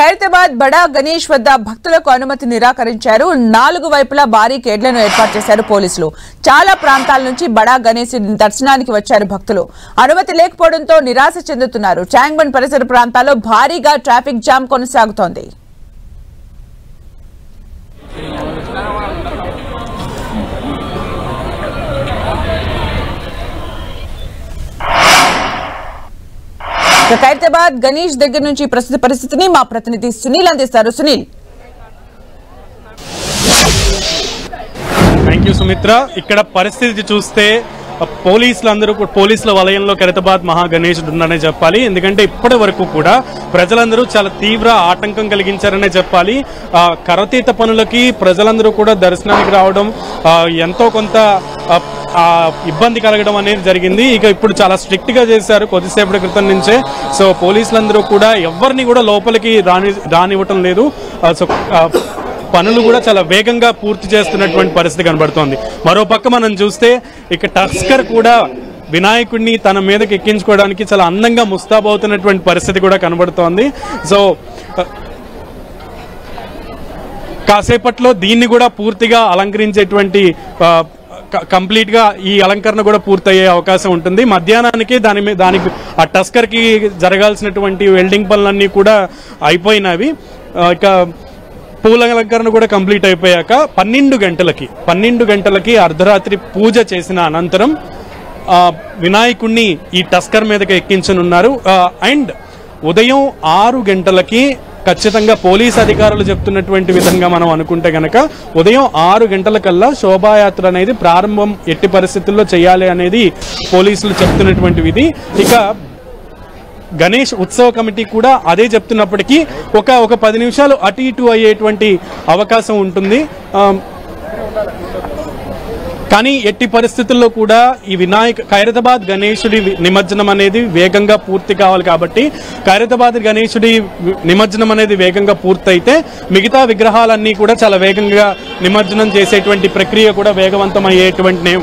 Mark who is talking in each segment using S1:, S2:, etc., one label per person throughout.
S1: ఖైరతాబాద్ బడా గణేష్ వద్ద భక్తులకు అనుమతి నిరాకరించారు. 4 వైపులా బారికేడ్లను ఏర్పాటు చేశారు పోలీసులు. చాలా ప్రాంతాల నుంచి బడా గణేష్ దర్శనానికి వచ్చారు భక్తులు. అనుమతి లేకపోవడంతో నిరాశ చెందుతున్నారు. ట్యాంక్బండ్ పరిసర ప్రాంతాల్లో భారీగా ట్రాఫిక్ జామ్ కొనసాగుతోంది. ఖైరతాబాద్ గణేష్ దగ్గర నుంచి ప్రస్తుత పరిస్థితిని మా ప్రతినిధి సునీల్ అందిస్తారు. సునీల్.
S2: Thank you Sumitra. ఇక్కడ పరిస్థితి చూస్తే పోలీసుల వలయంలో ఖైరతాబాద్ మహా గణేష్ ఉందనే చెప్పాలి. ఎందుకంటే ఇప్పటి వరకు కూడా ప్రజలందరూ చాలా తీవ్ర ఆటంకం కలిగించారనే చెప్పాలి. కరతీత పనులకి ప్రజలందరూ కూడా దర్శనానికి రావడం ఎంతో కొంత ఇబ్బంది కలగడం అనేది జరిగింది. ఇక ఇప్పుడు చాలా స్ట్రిక్ట్ గా చేశారు కొద్దిసేపటి క్రితం నుంచే. సో పోలీసులందరూ కూడా ఎవరిని కూడా లోపలికి రానివ్వటం లేదు. సో పనులు కూడా చాలా వేగంగా పూర్తి చేస్తున్నటువంటి పరిస్థితి కనబడుతోంది. మరోపక్క మనం చూస్తే ఇక టస్కర్ కూడా వినాయకుడిని తన మీదకి ఎక్కించుకోవడానికి చాలా అందంగా ముస్తాబవుతున్నటువంటి పరిస్థితి కూడా కనబడుతోంది. సో కాసేపట్లో దీన్ని కూడా పూర్తిగా అలంకరించేటువంటి కంప్లీట్ గా ఈ అలంకరణ కూడా పూర్తయ్యే అవకాశం ఉంటుంది. మధ్యాహ్నానికి దానికి ఆ టస్కర్ కి జరగాల్సినటువంటి వెల్డింగ్ పనులన్నీ కూడా అయిపోయినవి. ఇక పూల అలంకరణ కూడా కంప్లీట్ అయిపోయాక 12 గంటలకి అర్ధరాత్రి పూజ చేసిన అనంతరం వినాయకుడిని ఈ టస్కర్ మీదకి ఎక్కించనున్నారు. అండ్ ఉదయం 6 గంటలకి ఖచ్చితంగా పోలీస్ అధికారులు చెప్తున్నటువంటి విధంగా మనం అనుకుంటే గనక ఉదయం 6 గంటలకల్లా శోభాయాత్ర అనేది ప్రారంభం ఎట్టి పరిస్థితుల్లో చేయాలి అనేది పోలీసులు చెప్తున్నటువంటి విధి. ఇక గణేష్ ఉత్సవ కమిటీ కూడా అదే చెప్తున్నప్పటికీ ఒక 10 నిమిషాలు అటు ఇటు అయ్యేటువంటి అవకాశం ఉంటుంది. కానీ ఎట్టి పరిస్థితుల్లో కూడా ఈ ఖైరతాబాద్ గణేశుడి నిమజ్జనం అనేది వేగంగా పూర్తి కావాలి. కాబట్టి ఖైరతాబాద్ గణేశుడి నిమజ్జనం అనేది వేగంగా పూర్తయితే మిగతా విగ్రహాలన్నీ కూడా చాలా వేగంగా నిమజ్జనం చేసేటువంటి ప్రక్రియ కూడా వేగవంతం అయ్యేటువంటి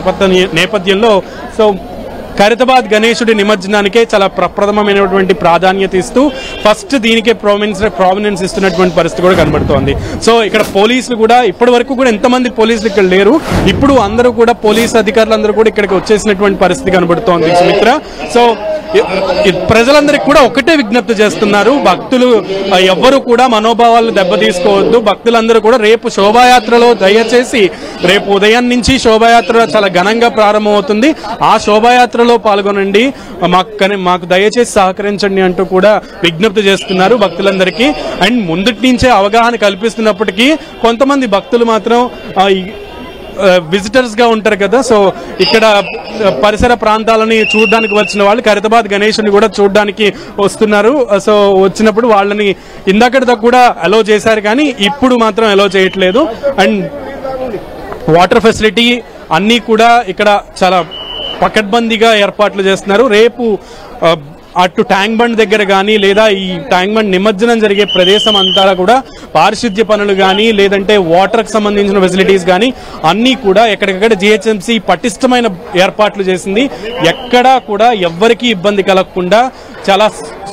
S2: నేపథ్యంలో సో ఖైరతాబాద్ గణేశుడి నిమజ్జనానికే చాలా ప్రప్రథమమైనటువంటి ప్రాధాన్యత ఇస్తూ ఫస్ట్ దీనికే ప్రామినెన్స్ ఇస్తున్నటువంటి పరిస్థితి కూడా కనబడుతోంది. సో ఇక్కడ పోలీసులు కూడా ఇప్పటి వరకు కూడా ఎంతమంది పోలీసులు ఇక్కడ లేరు. ఇప్పుడు అందరూ కూడా పోలీసు అధికారులందరూ కూడా ఇక్కడికి వచ్చేసినటువంటి పరిస్థితి కనబడుతోంది సుమిత్ర. సో ప్రజలందరికీ కూడా ఒకటే విజ్ఞప్తి చేస్తున్నారు, భక్తులు ఎవ్వరూ కూడా మనోభావాలను దెబ్బతీసుకోవద్దు. భక్తులందరూ కూడా రేపు శోభాయాత్రలో దయచేసి రేపు ఉదయం నుంచి శోభాయాత్ర చాలా ఘనంగా ప్రారంభమవుతుంది. ఆ శోభాయాత్రలో పాల్గొనండి, మాకు దయచేసి సహకరించండి అంటూ కూడా విజ్ఞప్తి చేస్తున్నారు భక్తులందరికీ. అండ్ ముందుటి నుంచే అవగాహన కల్పిస్తున్నప్పటికీ కొంతమంది భక్తులు మాత్రం విజిటర్స్ గా ఉంటారు కదా. సో ఇక్కడ పరిసర ప్రాంతాలని చూడడానికి వచ్చిన వాళ్ళు ఖైరతాబాద్ గణేశుని కూడా చూడడానికి వస్తున్నారు. సో వచ్చినప్పుడు వాళ్ళని ఇందాకటితో కూడా అలో చేశారు, కానీ ఇప్పుడు మాత్రం అలో చేయట్లేదు. అండ్ వాటర్ ఫెసిలిటీ అన్నీ కూడా ఇక్కడ చాలా పకడ్బందీగా ఏర్పాట్లు చేస్తున్నారు. రేపు అటు ట్యాంక్ బండ్ దగ్గర కానీ లేదా ఈ ట్యాంక్ బండ్ నిమజ్జనం జరిగే ప్రదేశం అంతా కూడా పారిశుద్ధ్య పనులు కానీ లేదంటే వాటర్కి సంబంధించిన ఫెసిలిటీస్ కానీ అన్నీ కూడా ఎక్కడికక్కడ జిహెచ్ఎంసీ పటిష్టమైన ఏర్పాట్లు చేసింది. ఎక్కడా కూడా ఎవ్వరికీ ఇబ్బంది కలగకుండా చాలా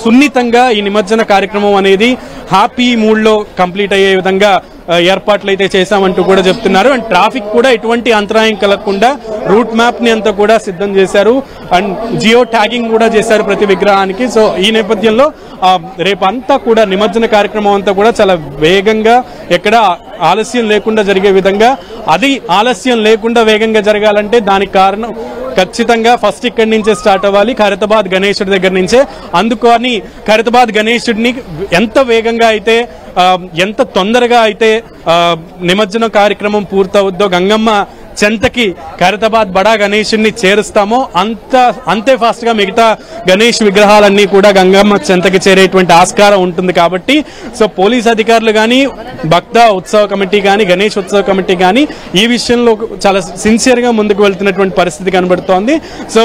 S2: సున్నితంగా ఈ నిమజ్జన కార్యక్రమం అనేది హ్యాపీ మూడ్లో కంప్లీట్ అయ్యే విధంగా ఏర్పాట్లు అయితే చేశామంటూ కూడా చెప్తున్నారు. అండ్ ట్రాఫిక్ కూడా ఎటువంటి అంతరాయం కలగకుండా రూట్ మ్యాప్ ని అంతా కూడా సిద్ధం చేశారు. అండ్ జియో ట్యాగింగ్ కూడా చేశారు ప్రతి విగ్రహానికి. సో ఈ నేపథ్యంలో రేపంతా కూడా నిమజ్జన కార్యక్రమం అంతా కూడా చాలా వేగంగా ఎక్కడ ఆలస్యం లేకుండా జరిగే విధంగా, అది ఆలస్యం లేకుండా వేగంగా జరగాలంటే దానికి కారణం ఖచ్చితంగా ఫస్ట్ ఇక్కడి నుంచే స్టార్ట్ అవ్వాలి, ఖైరతాబాద్ గణేశుడి దగ్గర నుంచే. అందుకని ఖైరతాబాద్ గణేశుడిని ఎంత వేగంగా అయితే ఎంత తొందరగా అయితే నిమజ్జనం కార్యక్రమం పూర్తవుద్దో, గంగమ్మ చెంతకి ఖైరతాబాద్ బడా గణేశుడిని చేరుస్తామో అంతే ఫాస్ట్ గా మిగతా గణేష్ విగ్రహాలన్నీ కూడా గంగమ్మ చెంతకి చేరేటువంటి ఆస్కారం ఉంటుంది. కాబట్టి సో పోలీస్ అధికారులు కానీ భక్త ఉత్సవ కమిటీ కానీ గణేష్ ఉత్సవ కమిటీ కానీ ఈ విషయంలో చాలా సిన్సియర్ గా ముందుకు వెళ్తున్నటువంటి పరిస్థితి కనబడుతోంది. సో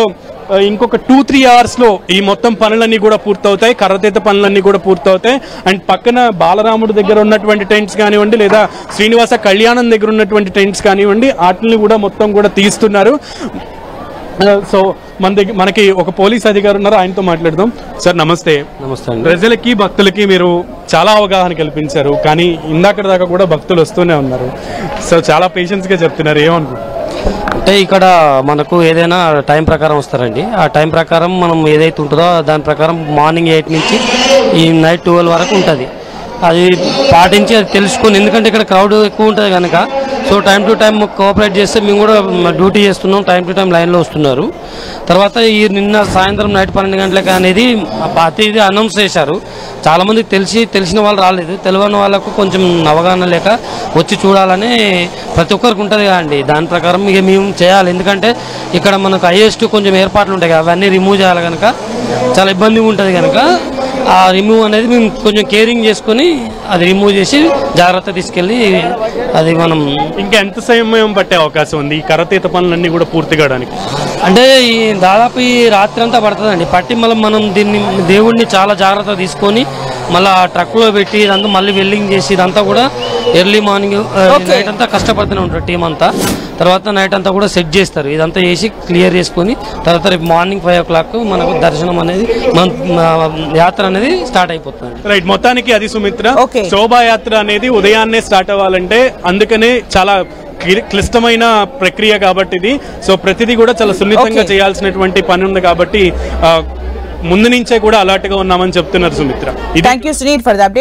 S2: ఇంకొక 2-3 అవర్స్ లో ఈ మొత్తం పనులన్నీ కూడా పూర్తవుతాయి, కర్రతీత పనులన్నీ కూడా పూర్తవుతాయి. అండ్ పక్కన బాలరాముడి దగ్గర ఉన్నటువంటి టెంట్స్ కానివ్వండి లేదా శ్రీనివాస కళ్యాణం దగ్గర ఉన్నటువంటి టెంట్స్ కానివ్వండి వాటిని కూడా మొత్తం కూడా తీస్తున్నారు. సో మనకి ఒక పోలీస్ అధికారి ఉన్నారు, ఆయనతో మాట్లాడదాం. సార్ నమస్తే.
S3: నమస్తే అండి.
S2: ప్రజలకి భక్తులకి మీరు చాలా అవగాహన కల్పించారు, కానీ ఇందాక దాకా కూడా భక్తులు వస్తూనే ఉన్నారు. సో చాలా పేషెన్స్ గా చెప్తున్నారు, ఏమనుకుంటున్నారు?
S3: అంటే ఇక్కడ మనకు ఏదైనా టైం ప్రకారం వస్తారండి. ఆ టైం ప్రకారం మనం ఏదైతే ఉంటుందో దాని ప్రకారం మార్నింగ్ 8 నుంచి ఈ నైట్ 12 వరకు ఉంటుంది. అది పాటించి అది తెలుసుకొని, ఎందుకంటే ఇక్కడ క్రౌడ్ ఎక్కువ ఉంటుంది కనుక so time to time cooperate చేస్తే మేము కూడా డ్యూటీ చేస్తున్నాం, టైం టు టైం లైన్లో వస్తున్నారు. తర్వాత ఈ నిన్న సాయంత్రం నైట్ 12 గంటలకు అనేది ప్రతిదీ అనౌన్స్ చేశారు. చాలామందికి తెలిసిన వాళ్ళు రాలేదు, తెలియని వాళ్ళకు కొంచెం అవగాహన లేక వచ్చి చూడాలని ప్రతి ఒక్కరికి ఉంటుంది కదండి. దాని ప్రకారం ఇక మేము చేయాలి, ఎందుకంటే ఇక్కడ మనకు హైయెస్ట్ కొంచెం ఏర్పాట్లు ఉంటాయి కదా, అవన్నీ రిమూవ్ చేయాలి కనుక చాలా ఇబ్బందిగా ఉంటుంది కనుక ఆ రిమూవ్ అనేది మేము కొంచెం కేరింగ్ చేసుకొని అది రిమూవ్ చేసి జాగ్రత్త తీసుకెళ్ళి అది మనం
S2: ఇంకా ఎంత సమయం పట్టే అవకాశం ఉంది ఈ కరతీత పనులన్నీ కూడా పూర్తి కావడానికి?
S3: అంటే ఈ దాదాపు ఈ రాత్రి అంతా పడుతుందండి. పట్టి మనం దీన్ని దేవుడిని చాలా జాగ్రత్త తీసుకొని మళ్ళీ ఆ ట్రక్లో పెట్టి ఇదంతా మళ్ళీ వెల్డింగ్ చేసి ఇదంతా కూడా ఎర్లీ మార్నింగ్ నైట్ అంతా కష్టపడుతూనే ఉంటారు టీం అంతా. తర్వాత నైట్ అంతా కూడా సెట్ చేస్తారు, ఇదంతా చేసి క్లియర్ చేసుకొని తర్వాత రేపు మార్నింగ్ 5 o'clock మనకు దర్శనం అనేది యాత్ర అనేది స్టార్ట్ అయిపోతుంది.
S2: రైట్, మొత్తానికి అది సుమిత్ర, శోభాయాత్ర అనేది ఉదయాన్నే స్టార్ట్ అవ్వాలంటే అందుకనే చాలా క్లిష్టమైన ప్రక్రియ కాబట్టి ఇది. సో ప్రతిదీ కూడా చాలా సున్నితంగా చేయాల్సినటువంటి పని ఉంది కాబట్టి ముందు నుంచే కూడా అలర్ట్ గా ఉన్నామని చెప్తున్నారు Sumitra.
S1: Thank you Sunil for the update.